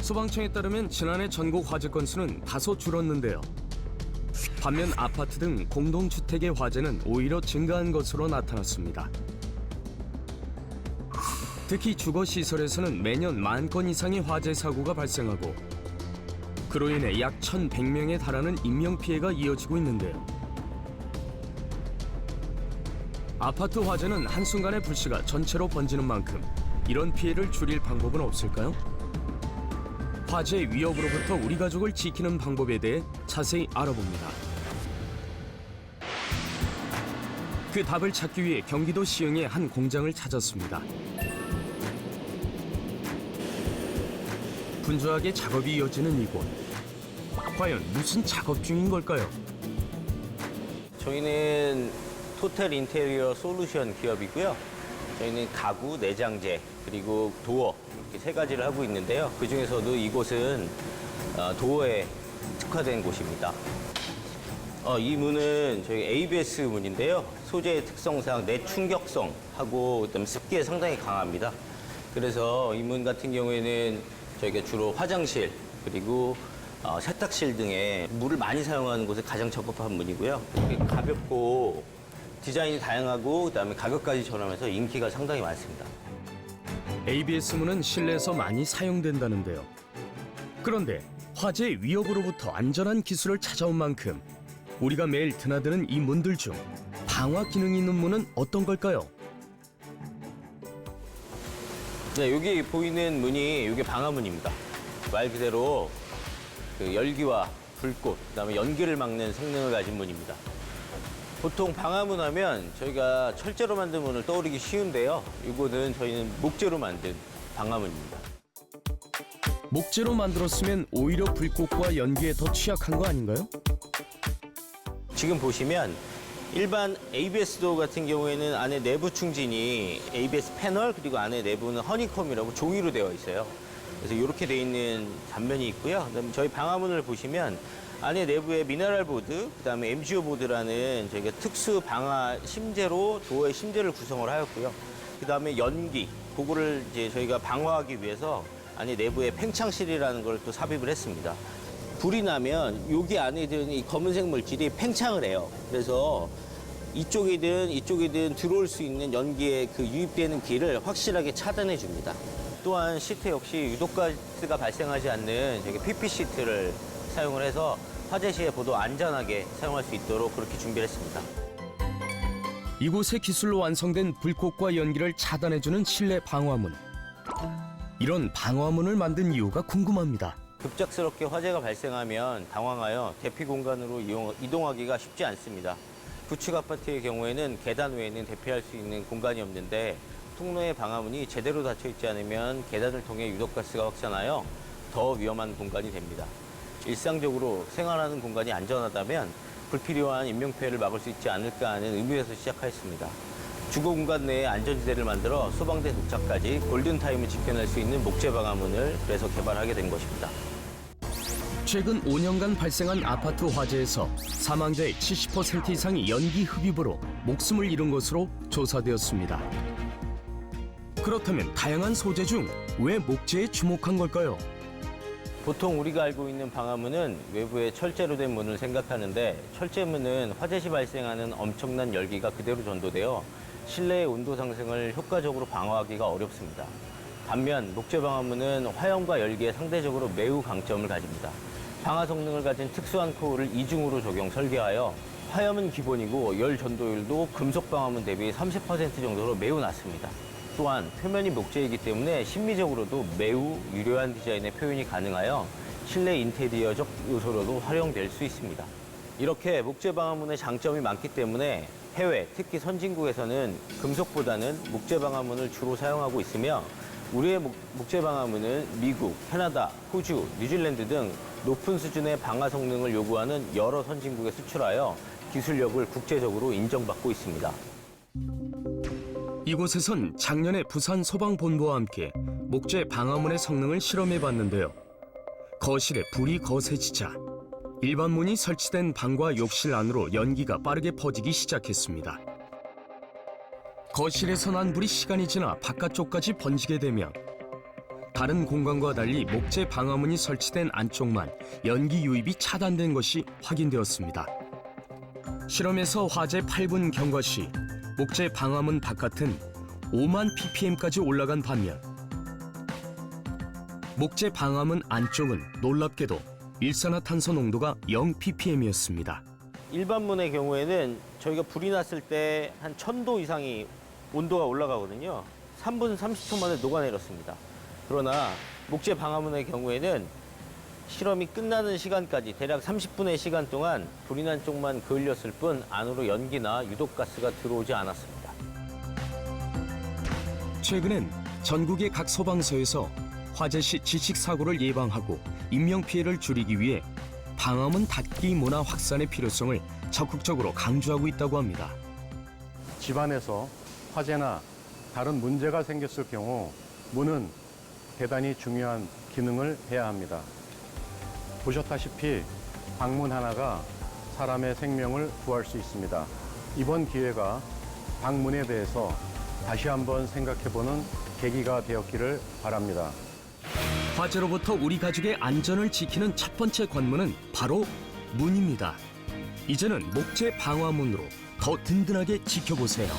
소방청에 따르면 지난해 전국 화재 건수는 다소 줄었는데요. 반면 아파트 등 공동주택의 화재는 오히려 증가한 것으로 나타났습니다. 특히 주거시설에서는 매년 10,000건 이상의 화재 사고가 발생하고 그로 인해 약 1,100명에 달하는 인명피해가 이어지고 있는데요. 아파트 화재는 한순간의 불씨가 전체로 번지는 만큼 이런 피해를 줄일 방법은 없을까요? 화재 위협으로부터 우리 가족을 지키는 방법에 대해 자세히 알아봅니다. 그 답을 찾기 위해 경기도 시흥의 한 공장을 찾았습니다. 분주하게 작업이 이어지는 이곳. 과연 무슨 작업 중인 걸까요? 저희는 토탈 인테리어 솔루션 기업이고요. 저희는 가구, 내장재, 그리고 도어 이렇게 세 가지를 하고 있는데요. 그중에서도 이곳은 도어에 특화된 곳입니다. 이 문은 저희 ABS 문인데요. 소재의 특성상 내충격성하고 그다음에 습기에 상당히 강합니다. 그래서 이 문 같은 경우에는 저희가 주로 화장실 그리고 세탁실 등의 물을 많이 사용하는 곳에 가장 적합한 문이고요. 가볍고 디자인이 다양하고 그다음에 가격까지 저렴해서 인기가 상당히 많습니다. ABS문은 실내에서 많이 사용된다는데요. 그런데 화재 위협으로부터 안전한 기술을 찾아온 만큼 우리가 매일 드나드는 이 문들 중 방화 기능이 있는 문은 어떤 걸까요? 네, 여기 보이는 문이 이게 방화문입니다. 말 그대로 그 열기와 불꽃, 그다음에 연기를 막는 성능을 가진 문입니다. 보통 방화문 하면 저희가 철제로 만든 문을 떠오르기 쉬운데요. 이곳은 저희는 목재로 만든 방화문입니다. 목재로 만들었으면 오히려 불꽃과 연기에 더 취약한 거 아닌가요? 지금 보시면 일반 ABS 도어 같은 경우에는 안에 내부 충진이 ABS 패널 그리고 안에 내부는 허니콤이라고 종이로 되어 있어요. 그래서 이렇게 되어 있는 단면이 있고요. 그다음에 저희 방화문을 보시면 안에 내부에 미네랄 보드, 그다음에 MGO 보드라는 저희가 특수 방화 심재로 도어의 심재를 구성을 하였고요. 그다음에 연기, 그거를 이제 저희가 방화하기 위해서 안에 내부에 팽창실이라는 걸 또 삽입을 했습니다. 불이 나면 여기 안에 드는 이 검은색 물질이 팽창을 해요. 그래서 이쪽이든 들어올 수 있는 연기에 그 유입되는 길을 확실하게 차단해 줍니다. 또한 시트 역시 유독가스가 발생하지 않는 저기 PP 시트를 사용을 해서 화재 시에 보도 안전하게 사용할 수 있도록 그렇게 준비를 했습니다. 이곳의 기술로 완성된 불꽃과 연기를 차단해주는 실내 방화문. 이런 방화문을 만든 이유가 궁금합니다. 급작스럽게 화재가 발생하면 당황하여 대피 공간으로 이동하기가 쉽지 않습니다. 구축 아파트의 경우에는 계단 외에는 대피할 수 있는 공간이 없는데 통로의 방화문이 제대로 닫혀 있지 않으면 계단을 통해 유독가스가 확산하여 더 위험한 공간이 됩니다. 일상적으로 생활하는 공간이 안전하다면 불필요한 인명피해를 막을 수 있지 않을까 하는 의무에서 시작하였습니다. 주거 공간 내에 안전지대를 만들어 소방대 도착까지 골든타임을 지켜낼 수 있는 목재 방화문을 그래서 개발하게 된 것입니다. 최근 5년간 발생한 아파트 화재에서 사망자의 70% 이상이 연기 흡입으로 목숨을 잃은 것으로 조사되었습니다. 그렇다면 다양한 소재 중 왜 목재에 주목한 걸까요? 보통 우리가 알고 있는 방화문은 외부에 철제로 된 문을 생각하는데 철제문은 화재 시 발생하는 엄청난 열기가 그대로 전도되어 실내의 온도 상승을 효과적으로 방어하기가 어렵습니다. 반면 목재 방화문은 화염과 열기에 상대적으로 매우 강점을 가집니다. 방화 성능을 가진 특수한 코어를 이중으로 적용 설계하여 화염은 기본이고 열 전도율도 금속 방화문 대비 30% 정도로 매우 낮습니다. 또한 표면이 목재이기 때문에 심미적으로도 매우 유려한 디자인의 표현이 가능하여 실내 인테리어적 요소로도 활용될 수 있습니다. 이렇게 목재 방화문의 장점이 많기 때문에 해외, 특히 선진국에서는 금속보다는 목재 방화문을 주로 사용하고 있으며 우리의 목재 방화문은 미국, 캐나다, 호주, 뉴질랜드 등 높은 수준의 방화 성능을 요구하는 여러 선진국에 수출하여 기술력을 국제적으로 인정받고 있습니다. 이곳에선 작년에 부산 소방본부와 함께 목재 방화문의 성능을 실험해봤는데요. 거실에 불이 거세지자 일반 문이 설치된 방과 욕실 안으로 연기가 빠르게 퍼지기 시작했습니다. 거실에서 난 불이 시간이 지나 바깥쪽까지 번지게 되면 다른 공간과 달리 목재 방화문이 설치된 안쪽만 연기 유입이 차단된 것이 확인되었습니다. 실험에서 화재 8분 경과 시 목재 방화문 바깥은 5만 ppm까지 올라간 반면 목재 방화문 안쪽은 놀랍게도 일산화탄소 농도가 0 ppm이었습니다. 일반 문의 경우에는 저희가 불이 났을 때 한 1000도 이상이 온도가 올라가거든요. 3분 30초 만에 녹아내렸습니다. 그러나 목재 방화문의 경우에는 실험이 끝나는 시간까지 대략 30분의 시간 동안 불이 난 쪽만 그을렸을 뿐 안으로 연기나 유독가스가 들어오지 않았습니다. 최근엔 전국의 각 소방서에서 화재 시 질식 사고를 예방하고 인명 피해를 줄이기 위해 방화문 닫기 문화 확산의 필요성을 적극적으로 강조하고 있다고 합니다. 집안에서 화재나 다른 문제가 생겼을 경우 문은 대단히 중요한 기능을 해야 합니다. 보셨다시피 방문 하나가 사람의 생명을 구할 수 있습니다. 이번 기회가 방문에 대해서 다시 한번 생각해보는 계기가 되었기를 바랍니다. 화재로부터 우리 가족의 안전을 지키는 첫 번째 관문은 바로 문입니다. 이제는 목재 방화문으로 더 든든하게 지켜보세요.